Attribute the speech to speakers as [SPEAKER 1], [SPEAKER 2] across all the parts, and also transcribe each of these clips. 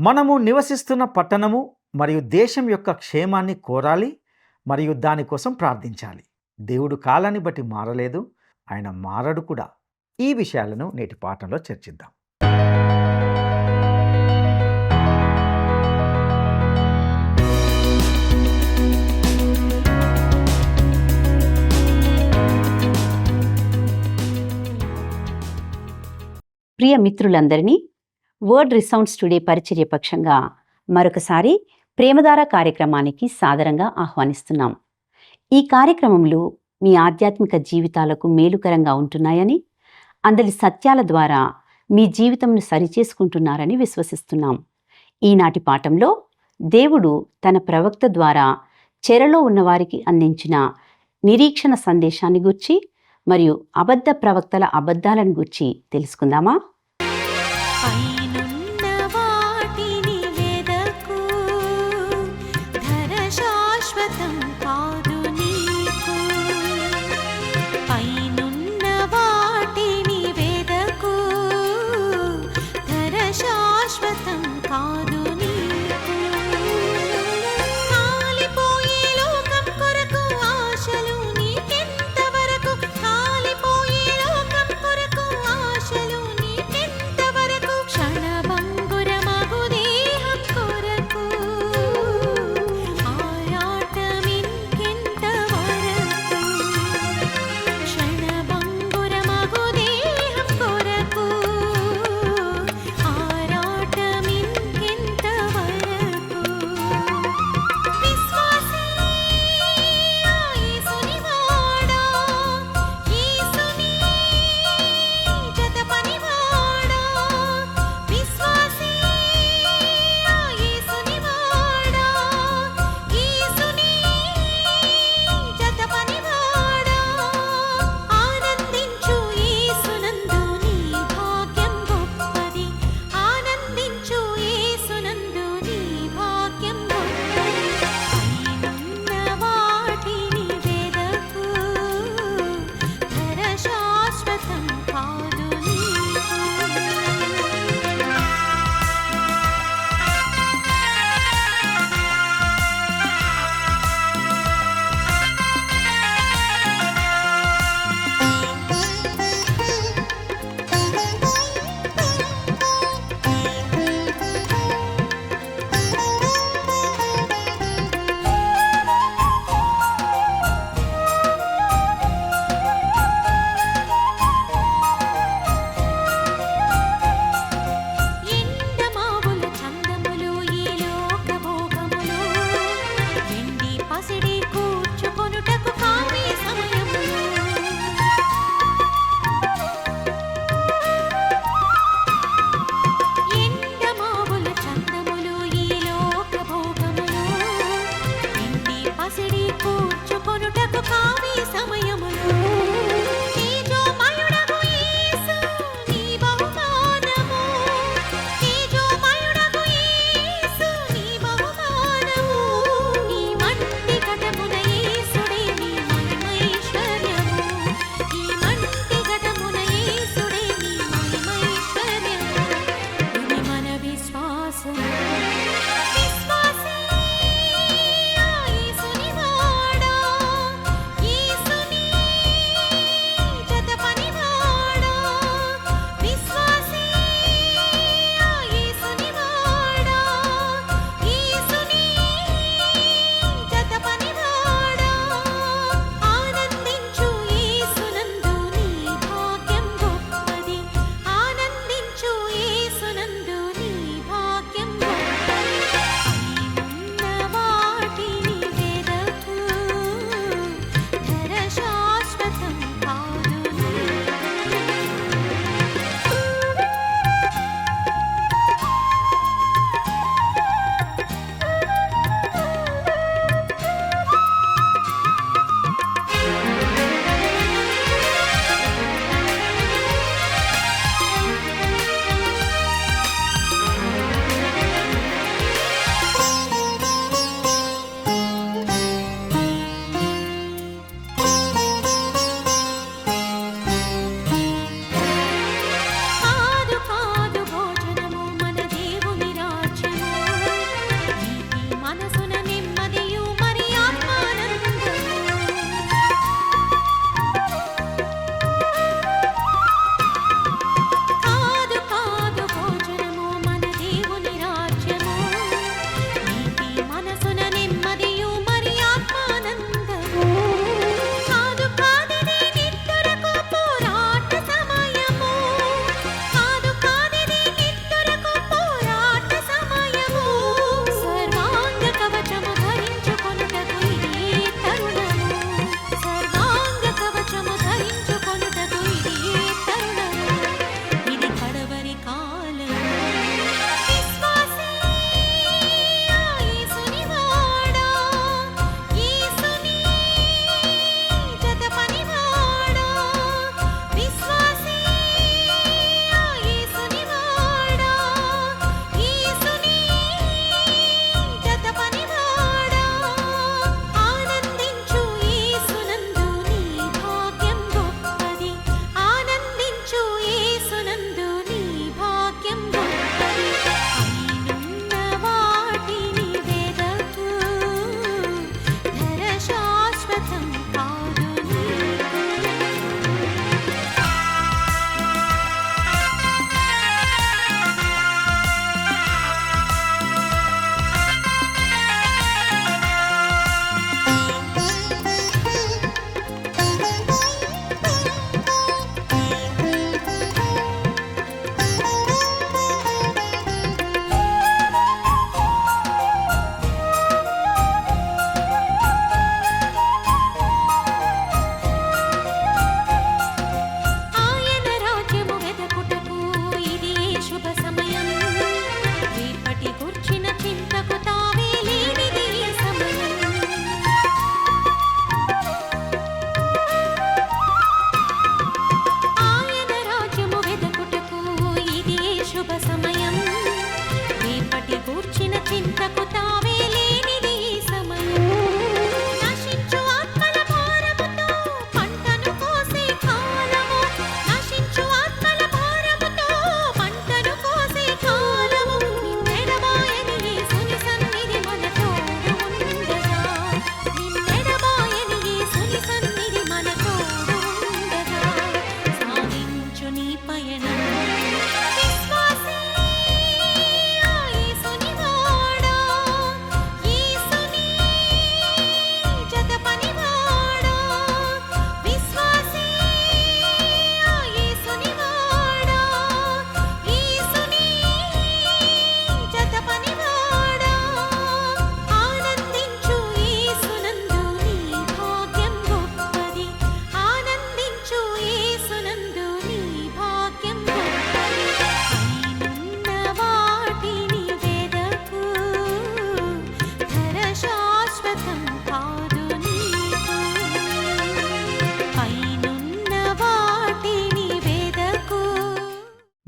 [SPEAKER 1] మనము నివసిస్తున్న పట్టణము మరియు దేశం యొక్క క్షేమాన్ని కోరాలి మరియు దానికోసం ప్రార్థించాలి. దేవుడు కాలాన్ని బట్టి మారలేదు, ఆయన మారడు కూడా. ఈ విషయాలను నేటి పాఠంలో చర్చిద్దాం.
[SPEAKER 2] ప్రియ మిత్రులందరినీ వర్డ్ రిసౌండ్స్ టుడే పరిచర్య పక్షంగా మరొకసారి ప్రేమధార కార్యక్రమానికి సాదరంగా ఆహ్వానిస్తున్నాం. ఈ కార్యక్రమంలో మీ ఆధ్యాత్మిక జీవితాలకు మేలుకరంగా ఉంటున్నాయని, అందరి సత్యాల ద్వారా మీ జీవితంను సరిచేసుకుంటున్నారని విశ్వసిస్తున్నాం. ఈనాటి పాఠంలో దేవుడు తన ప్రవక్త ద్వారా చెరలో ఉన్నవారికి అందించిన నిరీక్షణ సందేశాన్ని గూర్చి మరియు అబద్ధ ప్రవక్తల అబద్ధాలను గూర్చి తెలుసుకుందామా?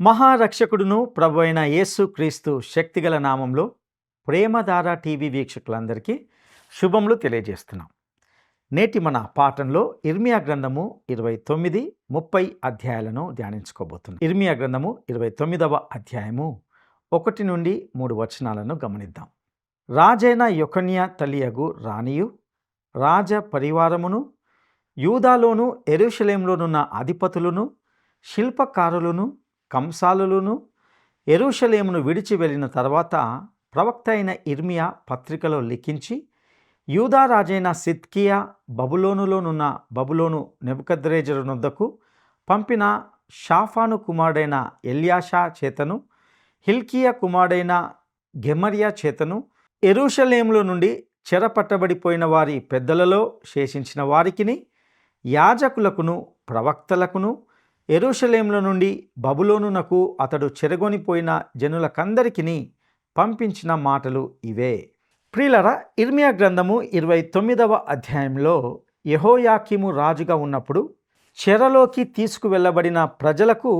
[SPEAKER 1] మహారక్షకుడును ప్రభు అయిన యేసు క్రీస్తు శక్తిగల నామంలో ప్రేమధార టీవీ వీక్షకులందరికీ శుభములు తెలియజేస్తున్నాం. నేటి మన పాఠంలో ఇర్మియా గ్రంథము 29, 30 అధ్యాయాలను ధ్యానించుకోబోతున్నాం. ఇర్మియా గ్రంథము 29వ అధ్యాయము 1 నుండి 3 వచనాలను గమనిద్దాం. రాజైన యొకన్యా తల్లియగు రాణియు రాజ పరివారమును యూదాలోను యెరూషలేములోనున్న అధిపతులను శిల్పకారులను కంసాలులను యెరూషలేమును విడిచి వెళ్ళిన తర్వాత ప్రవక్త అయిన ఇర్మియా పత్రికలో లిఖించి యూదా రాజైన సిద్కియా బబులోనులోనున్న బబులోను నెబుకద్రెజరు నొద్దకు పంపిన షాఫాను కుమారుడైన ఎల్యాషా చేతను హిల్కియా కుమారుడైన గెమర్యా చేతను యెరూషలేములో నుండి చెరపట్టబడిపోయిన వారి పెద్దలలో శేషించిన వారికిని యాజకులకును ప్రవక్తలకును యెరూషలేములో నుండి బబులోనునకు అతడు చెరగొనిపోయిన జనులకందరికీ పంపించిన మాటలు ఇవే. ప్రియులరా, ఇర్మియా గ్రంథము 29వ అధ్యాయంలో యెహోయాకీము రాజుగా ఉన్నప్పుడు చెరలోకి తీసుకువెళ్ళబడిన ప్రజలకు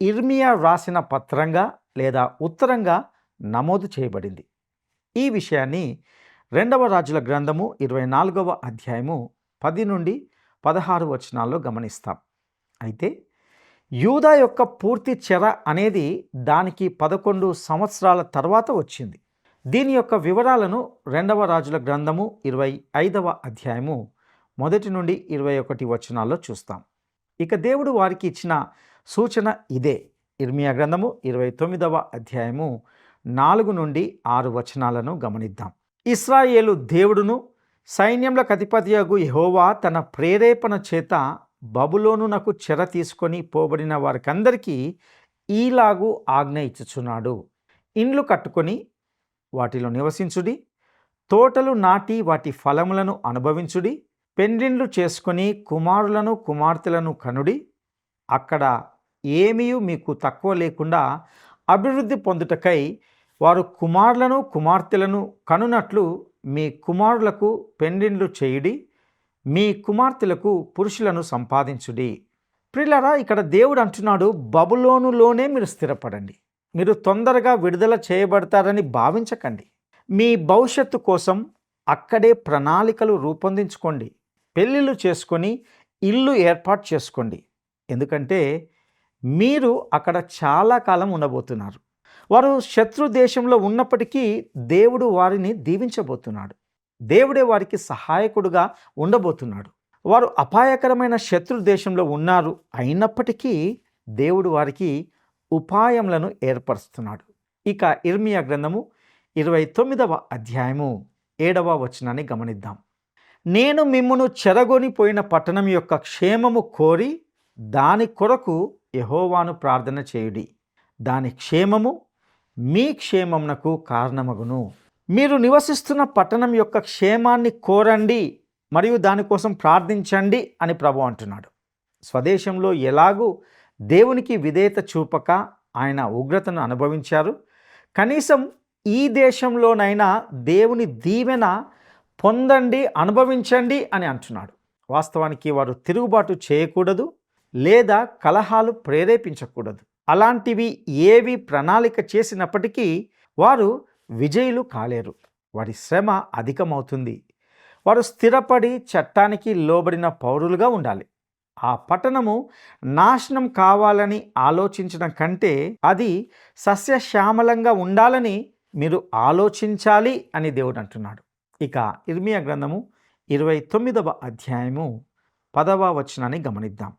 [SPEAKER 1] ఇర్మియా రాసిన పత్రంగా లేదా ఉత్తరంగా నమోదు చేయబడింది. ఈ విషయాన్ని 2వ రాజుల గ్రంథము 24వ అధ్యాయము 10 నుండి 16 వచనాల్లో గమనిస్తాం. అయితే యూదా యొక్క పూర్తి చెర అనేది దానికి 11 సంవత్సరాల తర్వాత వచ్చింది. దీని యొక్క వివరాలను 2వ రాజుల గ్రంథము 25వ అధ్యాయము 1 నుండి 21 వచనాల్లో చూస్తాం. ఇక దేవుడు వారికి ఇచ్చిన సూచన ఇదే. ఇర్మియా గ్రంథము 29వ అధ్యాయము 4 నుండి 6 వచనాలను గమనిద్దాం. ఇశ్రాయేలు దేవుడును సైన్యములకు అధిపతియగు యెహోవా తన ప్రేరేపణ చేత బబులోనునకు చెర తీసుకొని పోబడిన వారికందరికీ ఈలాగు ఆజ్ఞ ఇచ్చుచున్నాడు. ఇండ్లు కట్టుకొని వాటిలో నివసించుడి, తోటలు నాటి వాటి ఫలములను అనుభవించుడి, పెండ్లిండ్లు చేసుకొని కుమారులను కుమార్తెలను కనుడి. అక్కడ ఏమీయూ మీకు తక్కువ లేకుండా అభివృద్ధి పొందుటకై వారు కుమారులను కుమార్తెలను కనునట్లు మీ కుమారులకు పెండ్లిండ్లు చేయుడి, మీ కుమార్తెలకు పురుషులను సంపాదించుడి. ప్రియులారా, ఇక్కడ దేవుడు అంటున్నాడు, బబులోనులోనే మీరు స్థిరపడండి. మీరు తొందరగా విడుదల చేయబడతారని భావించకండి. మీ భవిష్యత్తు కోసం అక్కడే ప్రణాళికలు రూపొందించుకోండి. పెళ్ళిళ్ళు చేసుకొని ఇల్లు ఏర్పాటు చేసుకోండి. ఎందుకంటే మీరు అక్కడ చాలా కాలం ఉండబోతున్నారు. వారు శత్రు దేశంలో ఉన్నప్పటికీ దేవుడు వారిని దీవించబోతున్నాడు. దేవుడే వారికి సహాయకుడుగా ఉండబోతున్నాడు. వారు అపాయకరమైన శత్రు దేశంలో ఉన్నారు, అయినప్పటికీ దేవుడు వారికి ఉపాయములను ఏర్పరుస్తున్నాడు. ఇక ఇర్మియా గ్రంథము 29వ అధ్యాయము 7వ వచనాన్ని గమనిద్దాం. నేను మిమ్మును చెరగొనిపోయిన పట్టణం యొక్క క్షేమము కోరి దాని కొరకు యెహోవాను ప్రార్థన చేయుడి. దాని క్షేమము మీ క్షేమమునకు కారణమగును. మీరు నివసిస్తున్న పట్టణం యొక్క క్షేమాన్ని కోరండి మరియు దానికోసం ప్రార్థించండి అని ప్రభువు అంటున్నాడు. స్వదేశంలో ఎలాగూ దేవునికి విధేయత చూపక ఆయన ఉగ్రతను అనుభవించారు. కనీసం ఈ దేశంలోనైనా దేవుని దీవెన పొందండి, అనుభవించండి అని అంటున్నాడు. వాస్తవానికి వారు తిరుగుబాటు చేయకూడదు లేదా కలహాలు ప్రేరేపించకూడదు. అలాంటివి ఏవి ప్రణాళిక చేసినప్పటికీ వారు విజయులు కాలేరు. వారి శ్రమ అధికమవుతుంది. వారు స్థిరపడి చట్టానికి లోబడిన పౌరులుగా ఉండాలి. ఆ పట్టణము నాశనం కావాలని ఆలోచించడం కంటే అది సస్యశ్యామలంగా ఉండాలని మీరు ఆలోచించాలి అని దేవుడు అంటున్నాడు. ఇక ఇర్మియా గ్రంథము 29వ అధ్యాయము 10వ వచనాన్ని గమనిద్దాం.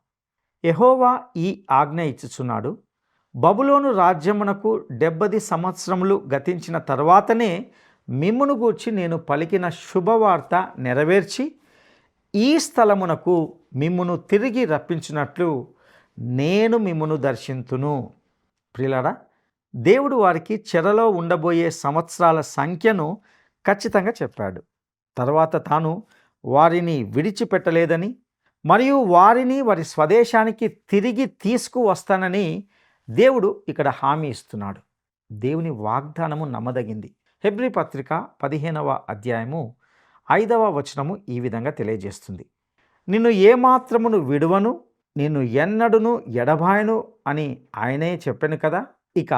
[SPEAKER 1] యెహోవా ఈ ఆజ్ఞ ఇచ్చుచున్నాడు, బబులోను రాజ్యమునకు 70 సంవత్సరములు గతించిన తర్వాతనే మిమ్మును గూర్చి నేను పలికిన శుభవార్త నెరవేర్చి ఈ స్థలమునకు మిమ్మును తిరిగి రప్పించినట్లు నేను మిమ్మును దర్శింతును. ప్రియులారా, దేవుడు వారికి చెరలో ఉండబోయే సంవత్సరాల సంఖ్యను ఖచ్చితంగా చెప్పాడు. తర్వాత తాను వారిని విడిచిపెట్టలేదని మరియు వారిని వారి స్వదేశానికి తిరిగి తీసుకువస్తానని దేవుడు ఇక్కడ హామీ ఇస్తున్నాడు. దేవుని వాగ్దానము నమ్మదగింది. హెబ్రీ పత్రిక 15వ అధ్యాయము 5వ వచనము ఈ విధంగా తెలియజేస్తుంది. నిన్ను ఏమాత్రమును విడువను, నేను ఎన్నడును ఎడబాయను అని ఆయనే చెప్పాను కదా. ఇక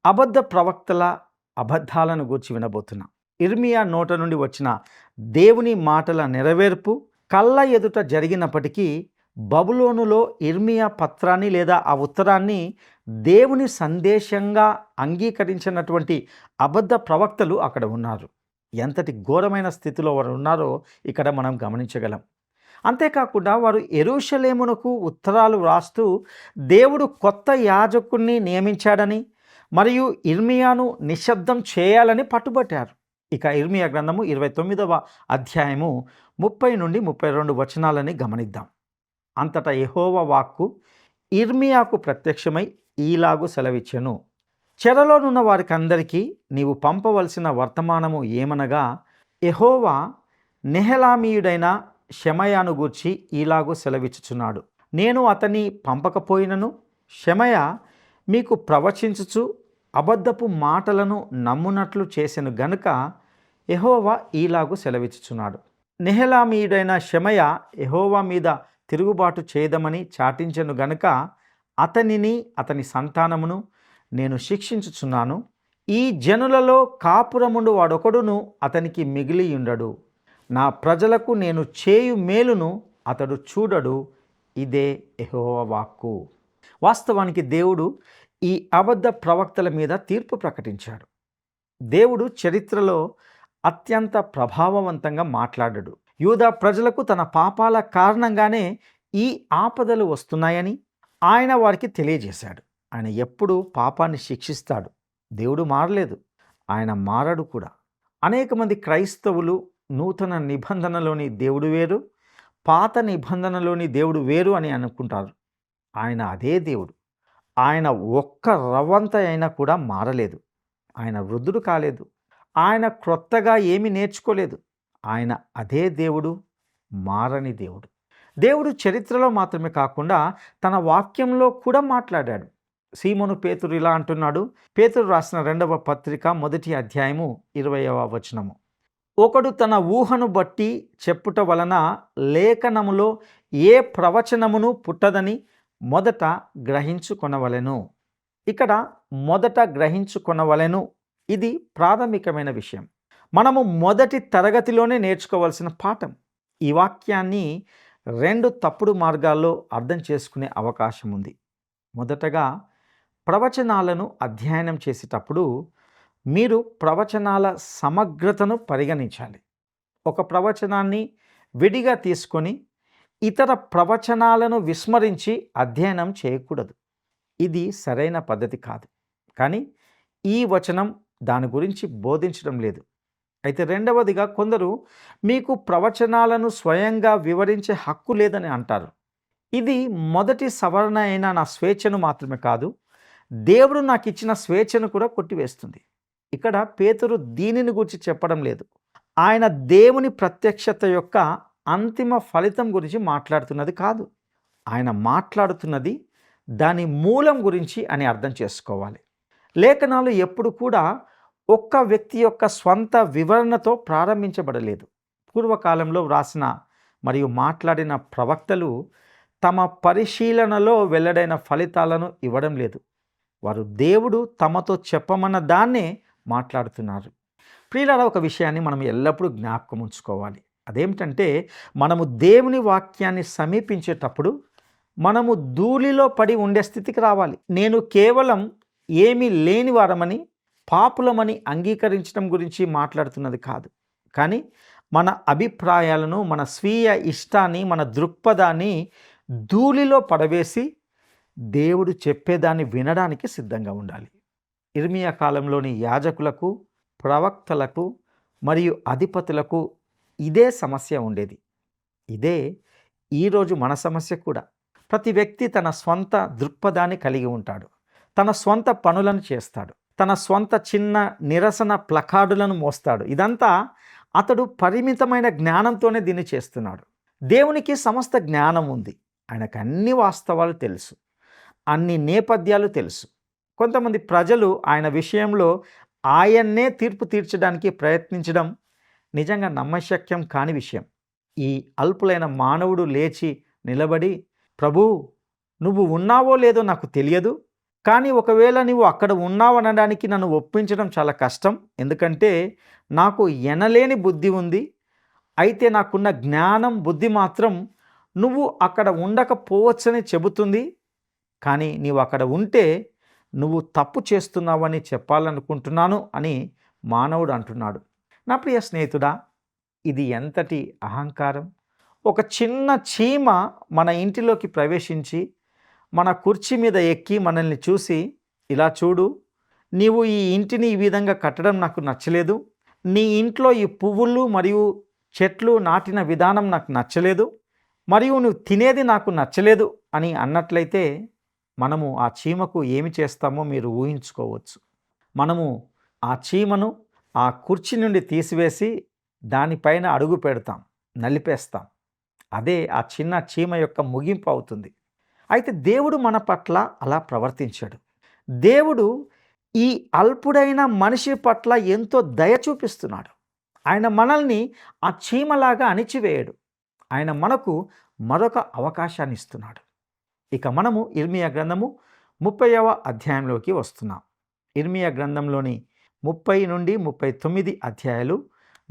[SPEAKER 1] అబద్ధ ప్రవక్తల అబద్ధాలను గూర్చి వినబోతున్నా. ఇర్మియా నోట నుండి వచ్చిన దేవుని మాటల నెరవేర్పు కళ్ళ ఎదుట జరిగినప్పటికీ బబులోనులో ఇర్మియా పత్రాన్ని లేదా ఆ ఉత్తరాన్ని దేవుని సందేశంగా అంగీకరించినటువంటి అబద్ధ ప్రవక్తలు అక్కడ ఉన్నారు. ఎంతటి ఘోరమైన స్థితిలో వారు ఉన్నారో ఇక్కడ మనం గమనించగలం. అంతేకాకుండా వారు యెరూషలేమునకు ఉత్తరాలు వ్రాస్తూ దేవుడు కొత్త యాజకుణ్ణి నియమించాడని మరియు ఇర్మియాను నిశ్శబ్దం చేయాలని పట్టుబట్టారు. ఇక ఇర్మియా గ్రంథము 29వ అధ్యాయము 30 నుండి 32 వచనాలని గమనిద్దాం. అంతటా యెహోవా వాక్కు ఇర్మియాకు ప్రత్యక్షమై ఈలాగు సెలవిచ్చెను. చెరలోనున్న వారికందరికీ నీవు పంపవలసిన వర్తమానము ఏమనగా, యెహోవా నెహెలామీయుడైన షెమయాను గూర్చి ఈలాగు సెలవిచ్చుచున్నాడు. నేను అతని పంపకపోయినను షెమయ మీకు ప్రవచించుచు అబద్ధపు మాటలను నమ్మునట్లు చేసెను గనుక యెహోవా ఈలాగు సెలవిచ్చుచున్నాడు. నెహెలామీయుడైన షెమయ యెహోవా మీద తిరుగుబాటు చేయదమని చాటించెను గనుక అతనిని అతని సంతానమును నేను శిక్షించుచున్నాను. ఈ జనులలో కాపురముండు వాడొకడును అతనికి మిగిలియుండడు. నా ప్రజలకు నేను చేయు మేలును అతడు చూడడు. ఇదే యెహోవా వాక్కు. వాస్తవానికి దేవుడు ఈ అబద్ధ ప్రవక్తల మీద తీర్పు ప్రకటించాడు. దేవుడు చరిత్రలో అత్యంత ప్రభావవంతంగా మాట్లాడాడు. యూదా ప్రజలకు తన పాపాల కారణంగానే ఈ ఆపదలు వస్తున్నాయని ఆయన వారికి తెలియజేశాడు. ఆయన ఎప్పుడూ పాపాన్ని శిక్షిస్తాడు. దేవుడు మారలేదు, ఆయన మారడు కూడా. అనేక మంది క్రైస్తవులు నూతన నిబంధనలోని దేవుడు వేరు, పాత నిబంధనలోని దేవుడు వేరు అని అనుకుంటారు. ఆయన అదే దేవుడు. ఆయన ఒక్క రవ్వంత అయినా కూడా మారలేదు. ఆయన వృద్ధుడు కాలేదు. ఆయన క్రొత్తగా ఏమీ నేర్చుకోలేదు. ఆయన అదే దేవుడు, మారని దేవుడు. దేవుడు చరిత్రలో మాత్రమే కాకుండా తన వాక్యంలో కూడా మాట్లాడాడు. సీమోను పేతురు ఇలా అంటున్నాడు. పేతురు రాసిన 2వ పత్రిక 1వ అధ్యాయము 20వ వచనము. ఒకడు తన ఊహను బట్టి చెప్పుట వలన లేఖనములో ఏ ప్రవచనమును పుట్టదని మొదట గ్రహించుకొనవలెను. ఇక్కడ మొదట గ్రహించుకొనవలెను, ఇది ప్రాథమికమైన విషయం. మనము మొదటి తరగతిలోనే నేర్చుకోవాల్సిన పాఠం. ఈ వాక్యాన్ని 2 తప్పుడు మార్గాల్లో అర్థం చేసుకునే అవకాశం ఉంది. మొదటగా, ప్రవచనాలను అధ్యయనం చేసేటప్పుడు మీరు ప్రవచనాల సమగ్రతను పరిగణించాలి. ఒక ప్రవచనాన్ని విడిగా తీసుకొని ఇతర ప్రవచనాలను విస్మరించి అధ్యయనం చేయకూడదు. ఇది సరైన పద్ధతి కాదు. కానీ ఈ వచనం దాని గురించి బోధించడం లేదు. అయితే రెండవదిగా, కొందరు మీకు ప్రవచనాలను స్వయంగా వివరించే హక్కు లేదని అంటారు. ఇది మొదటి సవరణ అయిన నా స్వేచ్ఛను మాత్రమే కాదు, దేవుడు నాకు ఇచ్చిన స్వేచ్ఛను కూడా కొట్టివేస్తుంది. ఇక్కడ పేతురు దీనిని గురించి చెప్పడం లేదు. ఆయన దేవుని ప్రత్యక్షత యొక్క అంతిమ ఫలితం గురించి మాట్లాడుతున్నది కాదు. ఆయన మాట్లాడుతున్నది దాని మూలం గురించి అని అర్థం చేసుకోవాలి. లేఖనాలు ఎప్పుడు కూడా ఒక్క వ్యక్తి యొక్క స్వంత వివరణతో ప్రారంభించబడలేదు. పూర్వకాలంలో వ్రాసిన మరియు మాట్లాడిన ప్రవక్తలు తమ పరిశీలనలో వెల్లడైన ఫలితాలను ఇవ్వడం లేదు. వారు దేవుడు తమతో చెప్పమన్న దాన్నే మాట్లాడుతున్నారు. ప్రియులారా, ఒక విషయాన్ని మనం ఎల్లప్పుడూ జ్ఞాపకం ఉంచుకోవాలి. అదేమిటంటే, మనము దేవుని వాక్యాన్ని సమీపించేటప్పుడు మనము ధూళిలో పడి ఉండే స్థితికి రావాలి. నేను కేవలం ఏమీ లేని వారమని, పాపులమని అంగీకరించడం గురించి మాట్లాడుతున్నది కాదు. కానీ మన అభిప్రాయాలను, మన స్వీయ ఇష్టాన్ని, మన దృక్పథాన్ని ధూళిలో పడవేసి దేవుడు చెప్పేదాన్ని వినడానికి సిద్ధంగా ఉండాలి. ఇర్మియా కాలంలోని యాజకులకు, ప్రవక్తలకు మరియు అధిపతులకు ఇదే సమస్య ఉండేది. ఇదే ఈరోజు మన సమస్య కూడా. ప్రతి వ్యక్తి తన స్వంత దృక్పథాన్ని కలిగి ఉంటాడు. తన స్వంత పనులను చేస్తాడు. తన స్వంత చిన్న నిరసన ప్లకార్డులను మోస్తాడు. ఇదంతా అతడు పరిమితమైన జ్ఞానంతోనే దీన్ని చేస్తున్నాడు. దేవునికి సమస్త జ్ఞానం ఉంది. ఆయనకు అన్ని వాస్తవాలు తెలుసు, అన్ని నేపథ్యాలు తెలుసు. కొంతమంది ప్రజలు ఆయన విషయంలో ఆయన్నే తీర్పు తీర్చడానికి ప్రయత్నించడం నిజంగా నమ్మశక్యం కాని విషయం. ఈ అల్పులైన మానవుడు లేచి నిలబడి ప్రభూ, నువ్వు ఉన్నావో లేదో నాకు తెలియదు, కానీ ఒకవేళ నువ్వు అక్కడ ఉన్నావనడానికి నన్ను ఒప్పించడం చాలా కష్టం. ఎందుకంటే నాకు ఎనలేని బుద్ధి ఉంది. అయితే నాకున్న జ్ఞానం, బుద్ధి మాత్రం నువ్వు అక్కడ ఉండకపోవచ్చని చెబుతుంది. కానీ నీవు అక్కడ ఉంటే నువ్వు తప్పు చేస్తున్నావని చెప్పాలనుకుంటున్నాను అని మానవుడు అంటున్నాడు. నా ప్రియ స్నేహితుడా, ఇది ఎంతటి అహంకారం! ఒక చిన్న చీమ మన ఇంటిలోకి ప్రవేశించి మన కుర్చీ మీద ఎక్కి మనల్ని చూసి, ఇలా చూడు, నీవు ఈ ఇంటిని ఈ విధంగా కట్టడం నాకు నచ్చలేదు, నీ ఇంట్లో ఈ పువ్వులు మరియు చెట్లు నాటిన విధానం నాకు నచ్చలేదు, మరియు నువ్వు తినేది నాకు నచ్చలేదు అని అన్నట్లయితే మనము ఆ చీమకు ఏమి చేస్తామో మీరు ఊహించుకోవచ్చు. మనము ఆ చీమను ఆ కుర్చీ నుండి తీసివేసి దానిపైన అడుగు పెడతాం, నలిపేస్తాం. అదే ఆ చిన్న చీమ యొక్క ముగింపు అవుతుంది. అయితే దేవుడు మన పట్ల అలా ప్రవర్తించాడు. దేవుడు ఈ అల్పుడైన మనిషి పట్ల ఎంతో దయ చూపిస్తున్నాడు. ఆయన మనల్ని ఆ చీమలాగా అణిచివేయడు. ఆయన మనకు మరొక అవకాశాన్ని ఇస్తున్నాడు. ఇక మనము ఇర్మియా గ్రంథము 30వ అధ్యాయంలోకి వస్తున్నాం. ఇర్మియా గ్రంథంలోని 30 నుండి 39 అధ్యాయాలు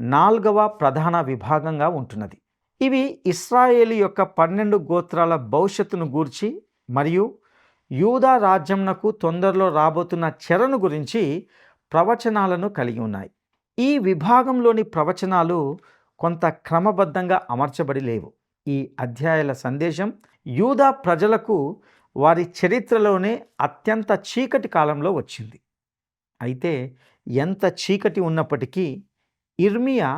[SPEAKER 1] 4వ ప్రధాన విభాగంగా ఉంటున్నది. ఇవి ఇశ్రాయేలు యొక్క 12 గోత్రాల భవిష్యత్తును గూర్చి మరియు యూదా రాజ్యంనకు తొందరలో రాబోతున్న చెరను గురించి ప్రవచనాలను కలిగి ఉన్నాయి. ఈ విభాగంలోని ప్రవచనాలు కొంత క్రమబద్ధంగా అమర్చబడి లేవు. ఈ అధ్యాయాల సందేశం యూదా ప్రజలకు వారి చరిత్రలోనే అత్యంత చీకటి కాలంలో వచ్చింది. అయితే ఎంత చీకటి ఉన్నప్పటికీ ఇర్మియా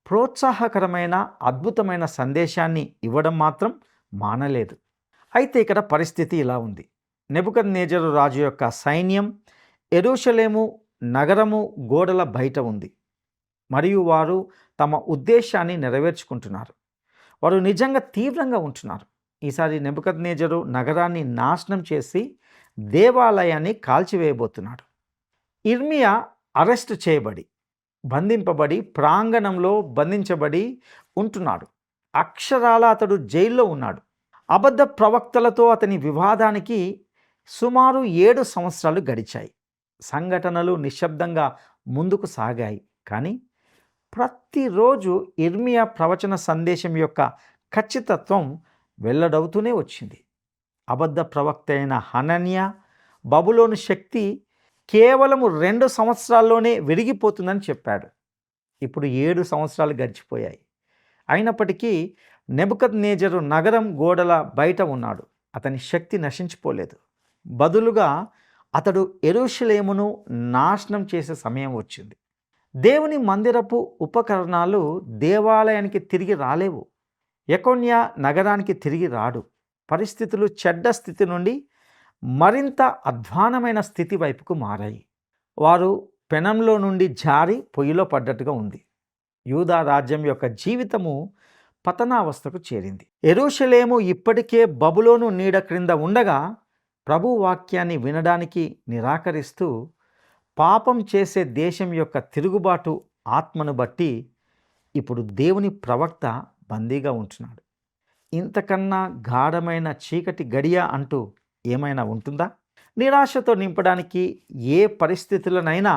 [SPEAKER 1] ప్రోత్సాహకరమైన, అద్భుతమైన సందేశాన్ని ఇవ్వడం మాత్రం మానలేదు. అయితే ఇక్కడ పరిస్థితి ఇలా ఉంది. నెబుకద్నెజరు రాజు యొక్క సైన్యం యెరూషలేము నగరము గోడల బయట ఉంది మరియు వారు తమ ఉద్దేశాన్ని నెరవేర్చుకుంటున్నారు. వారు నిజంగా తీవ్రంగా ఉంటున్నారు. ఈసారి నెబుకద్నెజరు నగరాన్ని నాశనం చేసి దేవాలయాన్ని కాల్చివేయబోతున్నాడు. ఇర్మియా అరెస్టు చేయబడి, బంధింపబడి, ప్రాంగణంలో బంధించబడి ఉంటున్నాడు. అక్షరాల అతడు జైల్లో ఉన్నాడు. అబద్ధ ప్రవక్తలతో అతని వివాదానికి సుమారు 7 సంవత్సరాలు గడిచాయి. సంఘటనలు నిశ్శబ్దంగా ముందుకు సాగాయి. కానీ ప్రతిరోజు ఇర్మియా ప్రవచన సందేశం యొక్క ఖచ్చితత్వం వెల్లడవుతూనే వచ్చింది. అబద్ధ ప్రవక్త అయిన హనన్యా బబులోను శక్తి కేవలం 2 సంవత్సరాల్లోనే విరిగిపోతుందని చెప్పాడు. ఇప్పుడు 7 సంవత్సరాలు గడిచిపోయాయి. అయినప్పటికీ నెబుకద్నెజరు నగరం గోడల బయట ఉన్నాడు. అతని శక్తి నశించిపోలేదు. బదులుగా అతడు యెరూషలేమును నాశనం చేసే సమయం వచ్చింది. దేవుని మందిరపు ఉపకరణాలు దేవాలయానికి తిరిగి రాలేవు. యెకొన్యా నగరానికి తిరిగి రాడు. పరిస్థితులు చెడ్డ స్థితి నుండి మరింత అధ్వానమైన స్థితి వైపుకు మారాయి. వారు పెనంలో నుండి జారి పొయ్యిలో పడ్డట్టుగా ఉంది. యూదా రాజ్యం యొక్క జీవితము పతనావస్థకు చేరింది. యెరూషలేము ఇప్పటికే బబులోను నీడ క్రింద ఉండగా ప్రభు వాక్యాన్ని వినడానికి నిరాకరిస్తూ పాపం చేసే దేశం యొక్క తిరుగుబాటు ఆత్మను బట్టి ఇప్పుడు దేవుని ప్రవక్త బందీగా ఉంటున్నాడు. ఇంతకన్నా గాఢమైన చీకటి గడియ అంటూ ఏమైనా ఉంటుందా? నిరాశతో నింపడానికి ఏ పరిస్థితులనైనా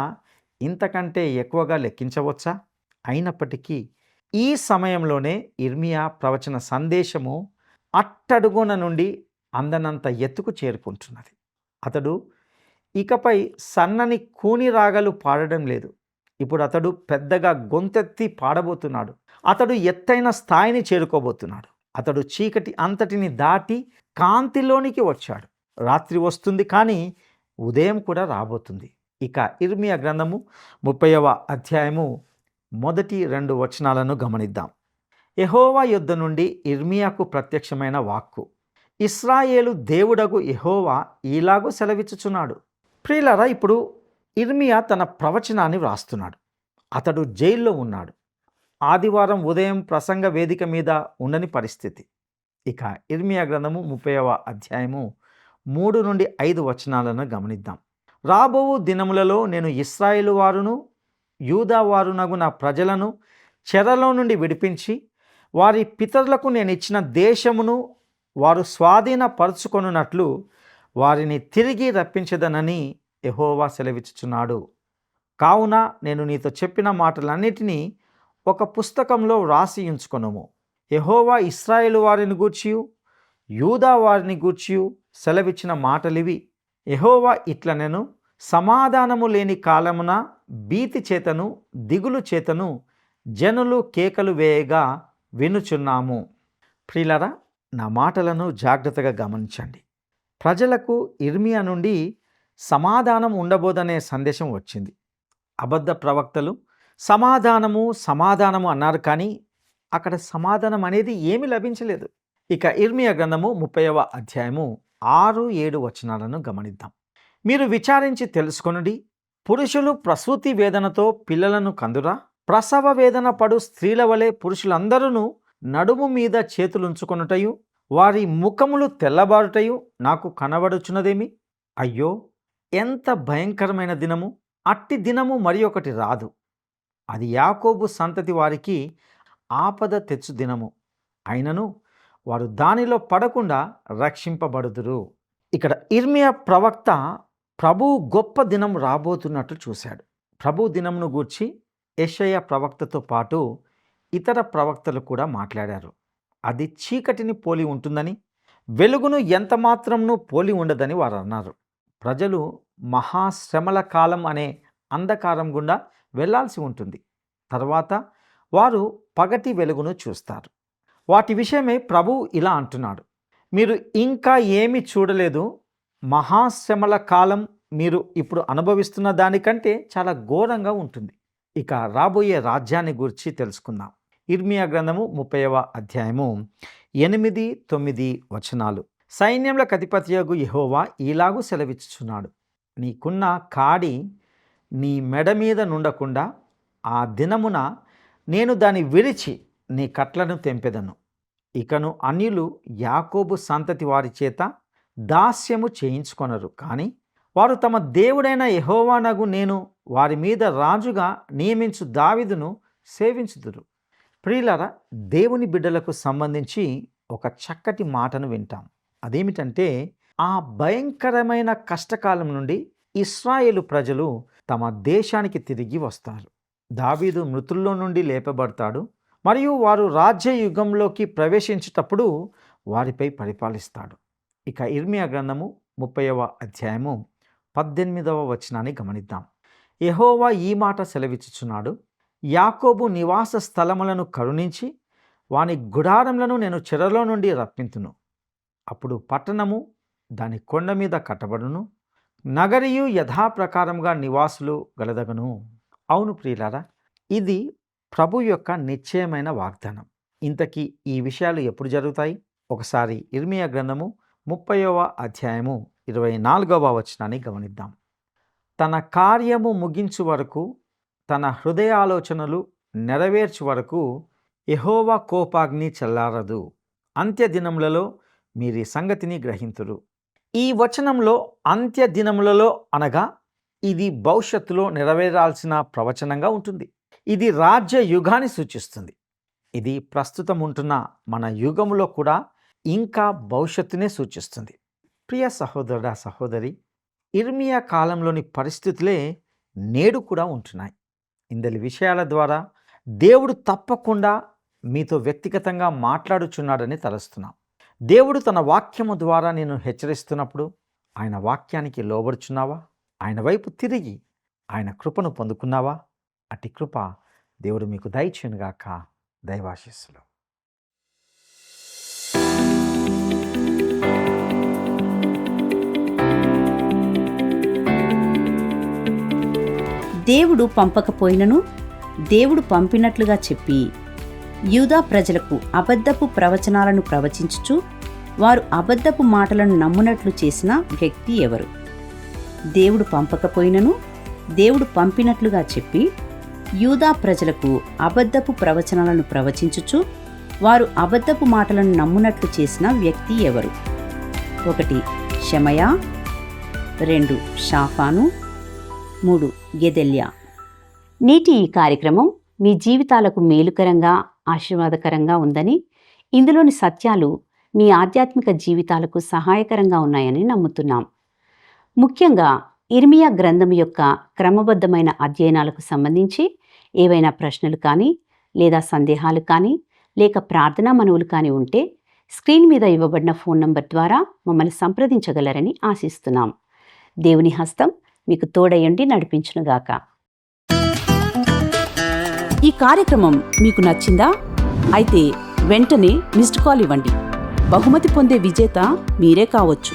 [SPEAKER 1] ఇంతకంటే ఎక్కువగా లెక్కించవచ్చా? అయినప్పటికీ ఈ సమయంలోనే ఇర్మియా ప్రవచన సందేశము అట్టడుగున నుండి అందనంత ఎత్తుకు చేరుకుంటున్నది. అతడు ఇకపై సన్నని కూని రాగలు పాడడం లేదు. ఇప్పుడు అతడు పెద్దగా గొంతెత్తి పాడబోతున్నాడు. అతడు ఎత్తైన స్థాయిని చేరుకోబోతున్నాడు. అతడు చీకటి అంతటిని దాటి కాంతిలోనికి వచ్చాడు. రాత్రి వస్తుంది, కానీ ఉదయం కూడా రాబోతుంది. ఇక ఇర్మియా గ్రంథము 30వ అధ్యాయము మొదటి 2 వచనాలను గమనిద్దాం. యెహోవా యొద్ద నుండి ఇర్మియాకు ప్రత్యక్షమైన వాక్కు. ఇశ్రాయేలు దేవుడగు యెహోవా ఇలాగూ సెలవిచ్చుచున్నాడు. ప్రియులారా, ఇప్పుడు ఇర్మియా తన ప్రవచనాన్ని వ్రాస్తున్నాడు. అతడు జైల్లో ఉన్నాడు. ఆదివారం ఉదయం ప్రసంగ వేదిక మీద ఉండని పరిస్థితి. ఇక ఇర్మియా గ్రంథము 30వ అధ్యాయము 3 నుండి 5 వచనాలను గమనిద్దాం. రాబోవు దినములలో నేను ఇశ్రాయేలు వారును యూదా వారునగు నా ప్రజలను చెరలో నుండి విడిపించి వారి పితరులకు నేను ఇచ్చిన దేశమును వారు స్వాధీనపరుచుకొనున్నట్లు వారిని తిరిగి రప్పించదనని యెహోవా సెలవిచ్చుచున్నాడు. కావున నేను నీతో చెప్పిన మాటలన్నిటినీ ఒక పుస్తకంలో వ్రాసి ఉంచుకొనుము. యెహోవా ఇశ్రాయేలు వారిని గూర్చియు యూదా వారిని గూర్చియు సెలవిచ్చిన మాటలివి. యెహోవా ఇట్లనెను, సమాధానము లేని కాలమున భీతి చేతను దిగులు చేతను జనులు కేకలు వేయగా వినుచున్నాము. ప్రియులారా, నా మాటలను జాగ్రత్తగా గమనించండి. ప్రజలకు ఇర్మియా నుండి సమాధానం ఉండబోదనే సందేశం వచ్చింది. అబద్ధ ప్రవక్తలు సమాధానము అన్నారు, కానీ అక్కడ సమాధానం అనేది ఏమీ లభించలేదు. ఇక ఇర్మియా గ్రంథము 30వ అధ్యాయము 6-7 వచనాలను గమనిద్దాం. మీరు విచారించి తెలుసుకొనుడి, పురుషులు ప్రసూతి వేదనతో పిల్లలను కందురా? ప్రసవ వేదన పడు స్త్రీల వలె పురుషులందరూ నడుము మీద చేతులుంచుకొనుటయు వారి ముఖములు తెల్లబారుటయు నాకు కనబడుచున్నదేమి? అయ్యో, ఎంత భయంకరమైన దినము! అట్టి దినము మరి ఒకటి రాదు. అది యాకోబు సంతతి వారికి ఆపద తెచ్చు దినము. అయినను వారు దానిలో పడకుండా రక్షింపబడుదురు. ఇక్కడ ఇర్మియా ప్రవక్త ప్రభు గొప్ప దినం రాబోతున్నట్టు చూశాడు. ప్రభు దినమును గూర్చి యెషయా ప్రవక్తతో పాటు ఇతర ప్రవక్తలు కూడా మాట్లాడారు. అది చీకటిని పోలి ఉంటుందని, వెలుగును ఎంత మాత్రంను పోలి ఉండదని వారు అన్నారు. ప్రజలు మహాశ్రమల కాలం అనే అంధకారం గుండా వెళ్ళాల్సి ఉంటుంది. తర్వాత వారు పగటి వెలుగును చూస్తారు. వాటి విషయమే ప్రభు ఇలా అంటున్నాడు, మీరు ఇంకా ఏమీ చూడలేదు. మహాశ్రమల కాలం మీరు ఇప్పుడు అనుభవిస్తున్న దానికంటే చాలా ఘోరంగా ఉంటుంది. ఇక రాబోయే రాజ్యాన్ని గురించి తెలుసుకుందాం. ఇర్మియా గ్రంథము 30వ అధ్యాయము 8-9 వచనాలు. సైన్యములకు అధిపతియగు యెహోవా ఈలాగు సెలవిచ్చుచున్నాడు, నీకున్న కాడి నీ మెడ మీద నుండకుండా ఆ దినమున నేను దాన్ని విరిచి నీ కట్లను తెంపెదను. ఇకను అన్యులు యాకోబు సంతతి వారి చేత దాస్యము చేయించుకొనరు, కానీ వారు తమ దేవుడైన యెహోవానగు నేను వారి మీద రాజుగా నియమించు దావీదును సేవించుదురు. ప్రియులారా, దేవుని బిడ్డలకు సంబంధించి ఒక చక్కటి మాటను వింటాం. అదేమిటంటే, ఆ భయంకరమైన కష్టకాలం నుండి ఇశ్రాయేలు ప్రజలు తమ దేశానికి తిరిగి వస్తారు. దావీదు మృతుల్లో నుండి లేపబడతాడు మరియు వారు రాజ్య యుగంలోకి ప్రవేశించేటప్పుడు వారిపై పరిపాలిస్తాడు. ఇక ఇర్మియా గ్రంథము 30వ అధ్యాయము 18వ వచనాన్ని గమనిద్దాం. యెహోవా ఈ మాట సెలవిచ్చుచున్నాడు, యాకోబు నివాస స్థలములను కరుణించి వాని గుడారములను నేను చెరలో నుండి రప్పింతును. అప్పుడు పట్టణము దాని కొండ మీద కట్టబడును, నగరియు యథాప్రకారంగా నివాసులు గలదగను. అవును ప్రియులారా, ఇది ప్రభు యొక్క నిశ్చయమైన వాగ్దానం. ఇంతకీ ఈ విషయాలు ఎప్పుడు జరుగుతాయి? ఒకసారి ఇర్మియా గ్రంథము 30వ అధ్యాయము 24వ వచనాన్ని గమనిద్దాం. తన కార్యము ముగించు వరకు, తన హృదయాలోచనలు నెరవేర్చు వరకు యెహోవా కోపాగ్ని చల్లారదు. అంత్య దినములలో మీరు ఈ సంగతిని గ్రహింతురు. ఈ వచనంలో అంత్య దినములలో అనగా ఇది భవిష్యత్తులో నెరవేరాల్సిన ప్రవచనంగా ఉంటుంది. ఇది రాజ్య యుగాన్ని సూచిస్తుంది. ఇది ప్రస్తుతం ఉంటున్న మన యుగములో కూడా ఇంకా భవిష్యత్తునే సూచిస్తుంది. ప్రియ సహోదరుడా, సహోదరి, ఇర్మియా కాలంలోని పరిస్థితులే నేడు కూడా ఉంటున్నాయి. ఇందలి విషయాల ద్వారా దేవుడు తప్పకుండా మీతో వ్యక్తిగతంగా మాట్లాడుచున్నాడని తలస్తున్నాం. దేవుడు తన వాక్యము ద్వారా నేను హెచ్చరిస్తున్నప్పుడు ఆయన వాక్యానికి లోబడుచున్నావా? ఆయన వైపు తిరిగి ఆయన కృపను పొందుకున్నావా? అట్టి కృప దేవుడు మీకు దయచేయునుగాక. దైవాశీస్సులు.
[SPEAKER 2] దేవుడు పంపకపోయినను దేవుడు పంపినట్లుగా చెప్పి యూదా ప్రజలకు అబద్ధపు ప్రవచనాలను ప్రవచించుచు వారు అబద్ధపు మాటలను నమ్మునట్లు చేసిన వ్యక్తి ఎవరు? దేవుడు పంపకపోయినను దేవుడు పంపినట్లుగా చెప్పి యూదా ప్రజలకు అబద్ధపు ప్రవచనాలను ప్రవచించుచు వారు అబద్ధపు మాటలను నమ్మునట్లు చేసిన వ్యక్తి ఎవరు? 1 షెమయా, 2 షాఫాను, 3 గెదెల్యా. నేటి ఈ కార్యక్రమం మీ జీవితాలకు మేలుకరంగా, ఆశీర్వాదకరంగా ఉందని, ఇందులోని సత్యాలు మీ ఆధ్యాత్మిక జీవితాలకు సహాయకరంగా ఉన్నాయని నమ్ముతున్నాం. ముఖ్యంగా ఇర్మియా గ్రంథం యొక్క క్రమబద్ధమైన అధ్యయనాలకు సంబంధించి ఏవైనా ప్రశ్నలు కానీ లేదా సందేహాలు కానీ లేక ప్రార్థనా మనవులు కానీ ఉంటే స్క్రీన్ మీద ఇవ్వబడిన ఫోన్ నంబర్ ద్వారా మమ్మల్ని సంప్రదించగలరని ఆశిస్తున్నాం. దేవుని హస్తం మీకు తోడయండి నడిపించునుగాక. ఈ కార్యక్రమం మీకు నచ్చిందా? అయితే వెంటనే మిస్డ్ కాల్ ఇవ్వండి. బహుమతి పొందే విజేత మీరే కావచ్చు.